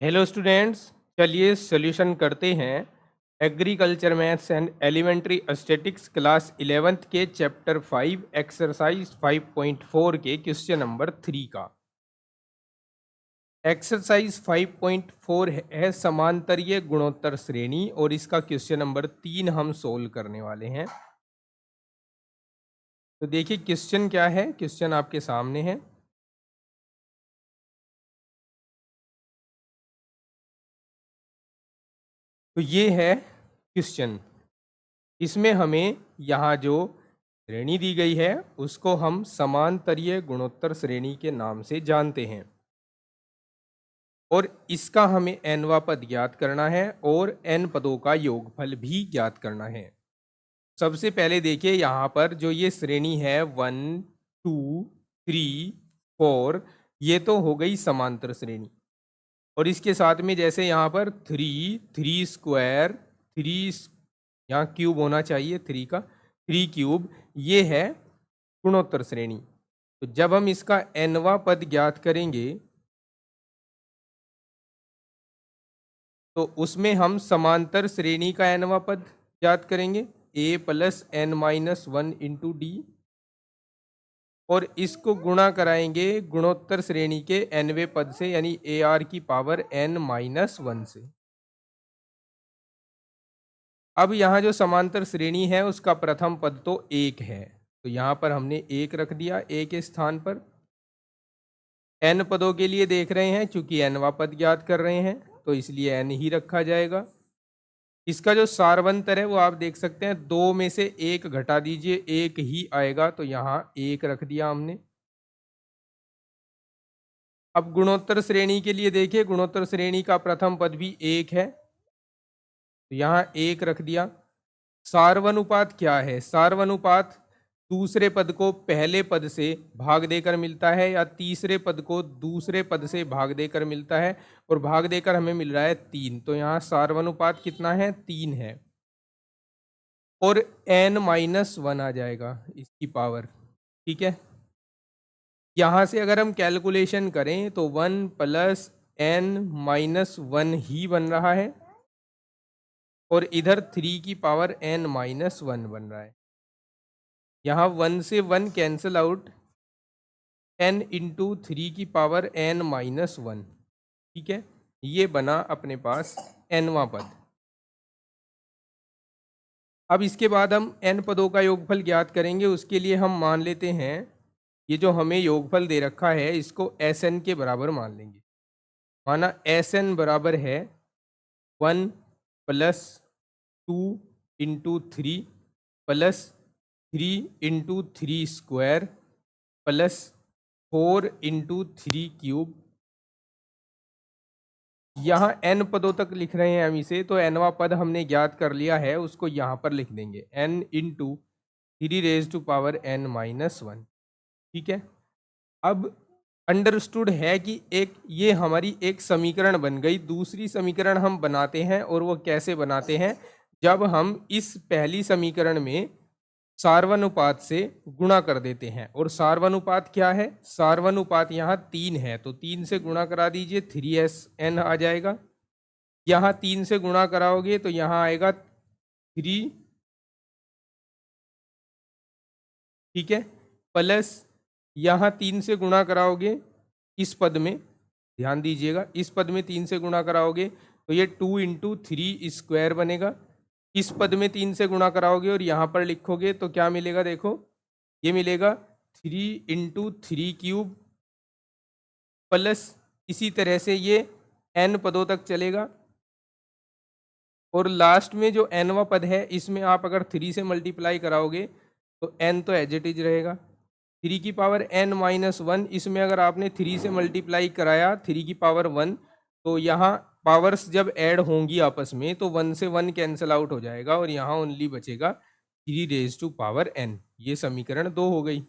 Hello students, चलिए solution करते हैं agriculture maths and elementary statics class 11th के चैप्टर 5 एक्सरसाइज 5.4 के क्वेश्चन नंबर 3 का। एक्सरसाइज 5.4 है समांतरीय गुणोत्तर श्रेणी और इसका क्वेश्चन नंबर 3 हम सोल्व करने वाले हैं। तो देखिए क्वेश्चन क्या है, क्वेश्चन आपके सामने है। तो ये है क्वेश्चन, इसमें हमें यहाँ जो श्रेणी दी गई है उसको हम समांतरीय गुणोत्तर श्रेणी के नाम से जानते हैं और इसका हमें nवा पद ज्ञात करना है और n पदों का योगफल भी ज्ञात करना है। सबसे पहले देखिए यहाँ पर जो ये श्रेणी है 1 2 3 4, ये तो हो गई समांतर श्रेणी और इसके साथ में जैसे यहाँ पर 3 स्क्वायर 3 यहाँ क्यूब होना चाहिए 3 का 3 क्यूब, ये है गुणोत्तर श्रेणी। तो जब हम इसका nवा पद ज्ञात करेंगे तो उसमें हम समांतर श्रेणी का nवा पद ज्ञात करेंगे a plus n minus 1 into D और इसको गुणा कराएंगे गुणोत्तर श्रेणी के nवे पद से यानी ar की पावर n माइनस 1 से। अब यहाँ जो समांतर श्रेणी है उसका प्रथम पद तो 1 है, तो यहाँ पर हमने 1 रख दिया a के स्थान पर। n पदों के लिए देख रहे हैं, चूंकि nवा पद ज्ञात कर रहे हैं तो इसलिए n ही रखा जाएगा। इसका जो सारवंतर है वो आप देख सकते हैं, 2 में से 1 घटा दीजिए 1 ही आएगा, तो यहाँ 1 रख दिया हमने। अब गुणोत्तर श्रेणी के लिए देखिए, गुणोत्तर श्रेणी का प्रथम पद भी 1 है तो यहाँ 1 रख दिया। सार्वनुपात क्या है? सार्वनुपात दूसरे पद को पहले पद से भाग देकर मिलता है या तीसरे पद को दूसरे पद से भाग देकर मिलता है और भाग देकर हमें मिल रहा है 3, तो यहाँ सार्वनुपात कितना है? 3 है और n माइनस 1 आ जाएगा इसकी पावर। ठीक है, यहाँ से अगर हम कैलकुलेशन करें तो 1 प्लस n माइनस 1 ही बन रहा है और इधर 3 की पावर n माइनस 1 बन रहा है। यहाँ 1 से 1 कैंसिल आउट, n इंटू 3 की पावर n माइनस 1। ठीक है, ये बना अपने पास nवा पद। अब इसके बाद हम n पदों का योगफल ज्ञात करेंगे। उसके लिए हम मान लेते हैं ये जो हमें योगफल दे रखा है इसको Sn के बराबर मान लेंगे। माना Sn बराबर है 1 plus 2 into 3 plus 3 into 3 square plus 4 into 3 cube. यहाँ n पदों तक लिख रहे हैं हम इसे, तो nवा पद हमने ज्ञात कर लिया है, उसको यहाँ पर लिख देंगे n into 3 raise to power n minus 1। ठीक है, अब अंडरस्टूड है कि एक ये हमारी एक समीकरण बन गई। दूसरी समीकरण हम बनाते हैं और वो कैसे बनाते हैं? जब हम इस पहली समीकरण में सार्वनुपात से गुणा कर देते हैं। और सार्वनुपात क्या है? सार्वनुपात यहाँ 3 है, तो 3 से गुणा करा दीजिए 3Sn आ जाएगा। यहाँ 3 से गुणा कराओगे तो यहाँ आएगा 3, ठीक है, प्लस यहाँ 3 से गुणा कराओगे इस पद में, ध्यान दीजिएगा, इस पद में 3 से गुणा कराओगे तो ये 2 इंटू 3 स्क्वायर बनेगा। इस पद में 3 से गुणा कराओगे और यहाँ पर लिखोगे तो क्या मिलेगा? देखो ये मिलेगा 3 इंटू 3 क्यूब प्लस इसी तरह से ये n पदों तक चलेगा और लास्ट में जो nवा पद है इसमें आप अगर 3 से मल्टीप्लाई कराओगे तो n तो एज इट इज रहेगा। 3 की पावर n माइनस 1, इसमें अगर आपने 3 से मल्टीप्लाई कराया 3 की पावर 1, तो यहाँ पावर्स जब ऐड होंगी आपस में तो 1 से 1 कैंसिल आउट हो जाएगा और यहाँ ओनली बचेगा 3 रेज टू पावर n। ये समीकरण 2 हो गई।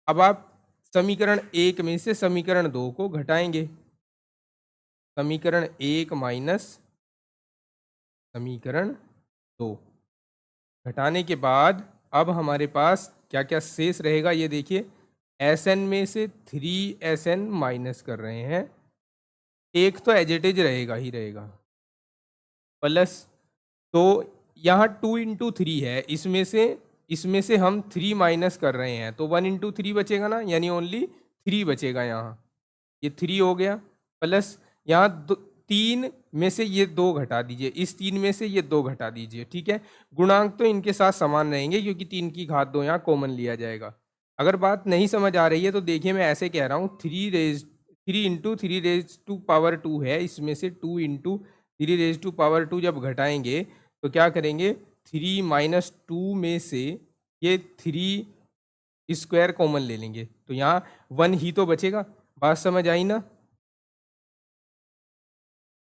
अब आप समीकरण 1 में से समीकरण 2 को घटाएंगे। समीकरण 1 माइनस समीकरण 2 घटाने के बाद अब हमारे पास क्या क्या शेष रहेगा ये देखिए। Sn में से 3Sn माइनस कर रहे हैं, एक तो एज इट इज रहेगा ही रहेगा, प्लस तो यहाँ 2 × 3 है, इसमें से हम 3 माइनस कर रहे हैं तो 1 × 3 बचेगा ना, यानी ओनली 3 बचेगा यहाँ, ये 3 हो गया। प्लस यहाँ 3 में से ये 2 घटा दीजिए, इस 3 में से ये 2 घटा दीजिए, ठीक है। गुणांक तो इनके साथ समान रहेंगे क्योंकि 3 की घात 2 यहाँ कॉमन लिया जाएगा। अगर बात नहीं समझ आ रही है तो देखिए मैं ऐसे कह रहा हूँ, 3 × 3 है, इसमें से 2 × 3 जब घटाएंगे तो क्या करेंगे, 3 - 2 में से ये 3 स्क्वायर कॉमन ले लेंगे तो यहाँ 1 ही तो बचेगा। बात समझ आई ना?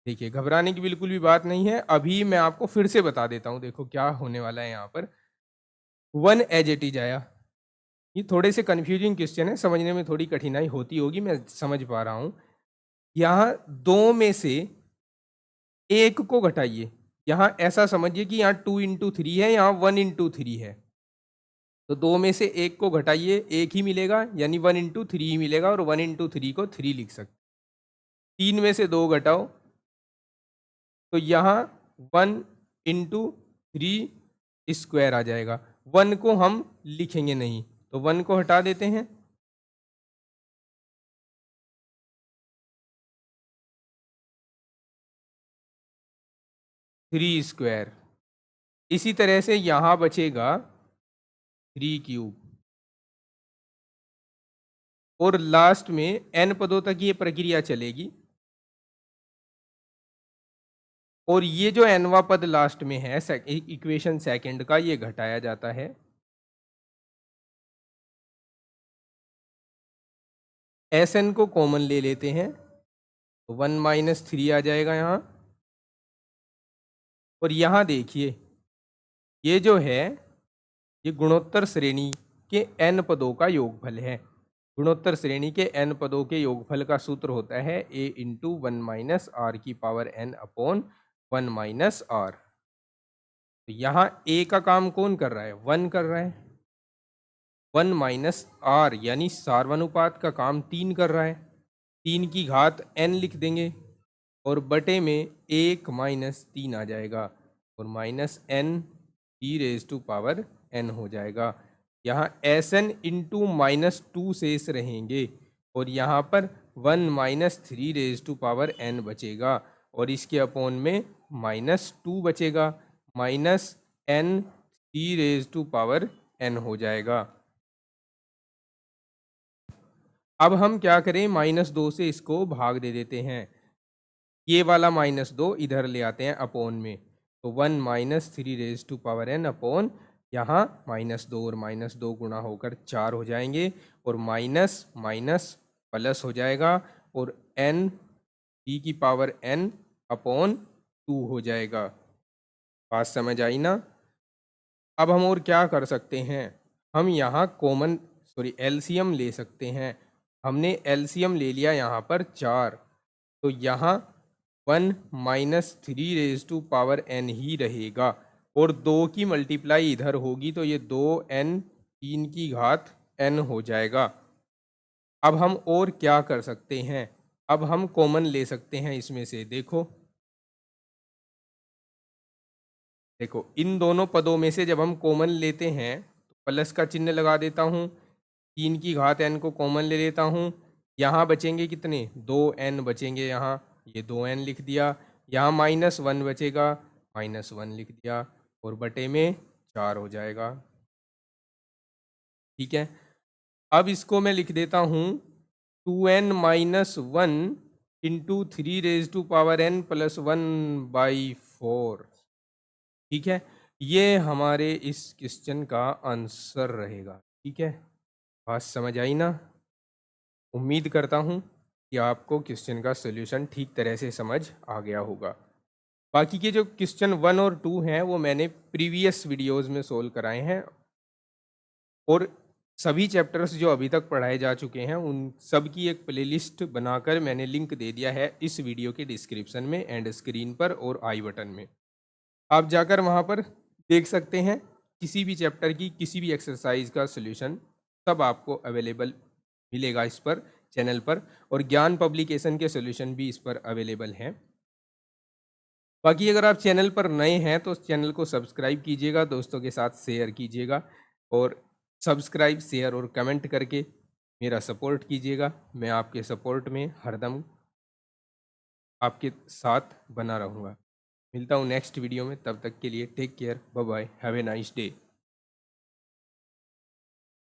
देखिए घबराने की बिल्कुल भी बात नहीं है, अभी मैं आपको फिर से बता देता हूँ, देखो क्या होने वाला है यहाँ पर। 1 एज इट इज आया, ये थोड़े से कंफ्यूजिंग क्वेश्चन है, समझने में थोड़ी कठिनाई होती होगी, मैं समझ पा रहा हूँ। यहाँ 2 में से 1 को घटाइए, यहाँ ऐसा समझिए कि यहाँ 2 × 3 है, यहाँ 1 × 3 है, तो 2 में से 1 को घटाइए, 1 ही मिलेगा, यानी 1 × 3 ही मिलेगा, और 1 × 3 को 3 लिख सकते। 3 में से 2 घटाओ तो यहाँ 1 × 3 स्क्वायर आ जाएगा। 1 को हम लिखेंगे नहीं तो 1 को हटा देते हैं, 3 स्क्वायर। इसी तरह से यहाँ बचेगा 3³ और लास्ट में n पदों तक ये प्रक्रिया चलेगी, और ये जो nवां पद लास्ट में है इक्वेशन सेकंड का, ये घटाया जाता है। Sn को कॉमन ले लेते हैं तो 1 - 3 आ जाएगा यहाँ, और यहाँ देखिए ये जो है ये गुणोत्तर श्रेणी के n पदों का योगफल है। गुणोत्तर श्रेणी के n पदों के योगफल का सूत्र होता है a × 1 - r⁻n/1 - r। तो यहाँ a का काम कौन कर रहा है, 1 कर रहा है, 1 - r यानी सार्वनुपात का काम 3 कर रहा है, 3 की घात n लिख देंगे और बटे में 1 - 3 आ जाएगा, और -n e⁻n हो जाएगा। यहाँ Sn × -2 शेष रहेंगे, और यहाँ पर 1 - 3 बचेगा, और इसके अपोन में -2 बचेगा, -n 3 हो जाएगा। अब हम क्या करें, -2 से इसको भाग दे देते हैं, ये वाला -2 इधर ले आते हैं अपोन में, तो 1 - 3 अपॉन यहाँ -2 और -2 गुणा होकर 4 हो जाएंगे, और माइनस माइनस प्लस हो जाएगा, और n अपॉन 2 हो जाएगा। बात समझ आई ना? अब हम और क्या कर सकते हैं, हम यहाँ एलसीएम ले सकते हैं। हमने एलसीएम ले लिया यहाँ पर 4, तो यहाँ 1 - 3 ही रहेगा, और 2 की मल्टीप्लाई इधर होगी तो ये 2n 3 की घात n हो जाएगा। अब हम और क्या कर सकते हैं, अब हम कॉमन ले सकते हैं इसमें से। देखो इन दोनों पदों में से जब हम कॉमन लेते हैं तो प्लस का चिन्ह लगा देता हूँ, 3 की घात n को कॉमन ले लेता हूँ, यहाँ बचेंगे कितने, 2n बचेंगे, यहाँ ये 2n लिख दिया, यहाँ -1 बचेगा, -1 लिख दिया, और बटे में 4 हो जाएगा। ठीक है, अब इसको मैं लिख देता हूँ 2n - 1 × 3n + 1/4। ठीक है, ये हमारे इस क्वेश्चन का आंसर रहेगा। ठीक है, बात समझ आई ना? उम्मीद करता हूँ कि आपको क्वेश्चन का सॉल्यूशन ठीक तरह से समझ आ गया होगा। बाकी के जो क्वेश्चन 1 और 2 हैं वो मैंने प्रीवियस वीडियोस में सोल्व कराए हैं, और सभी चैप्टर्स जो अभी तक पढ़ाए जा चुके हैं उन सब की एक प्लेलिस्ट बनाकर मैंने लिंक दे दिया है इस वीडियो के डिस्क्रिप्शन में एंड स्क्रीन पर और आई बटन में। आप जाकर वहाँ पर देख सकते हैं, किसी भी चैप्टर की किसी भी एक्सरसाइज का सॉल्यूशन सब आपको अवेलेबल मिलेगा इस पर। चैनल पर, और ज्ञान पब्लिकेशन के सॉल्यूशन भी इस पर अवेलेबल हैं। बाकी अगर आप चैनल पर नए हैं तो चैनल को सब्सक्राइब कीजिएगा, दोस्तों के साथ शेयर कीजिएगा, और सब्सक्राइब, शेयर और कमेंट करके मेरा सपोर्ट कीजिएगा। मैं आपके सपोर्ट में हरदम आपके साथ बना रहूँगा। मिलता हूँ नेक्स्ट वीडियो में, तब तक के लिए take care, bye bye, have a nice day.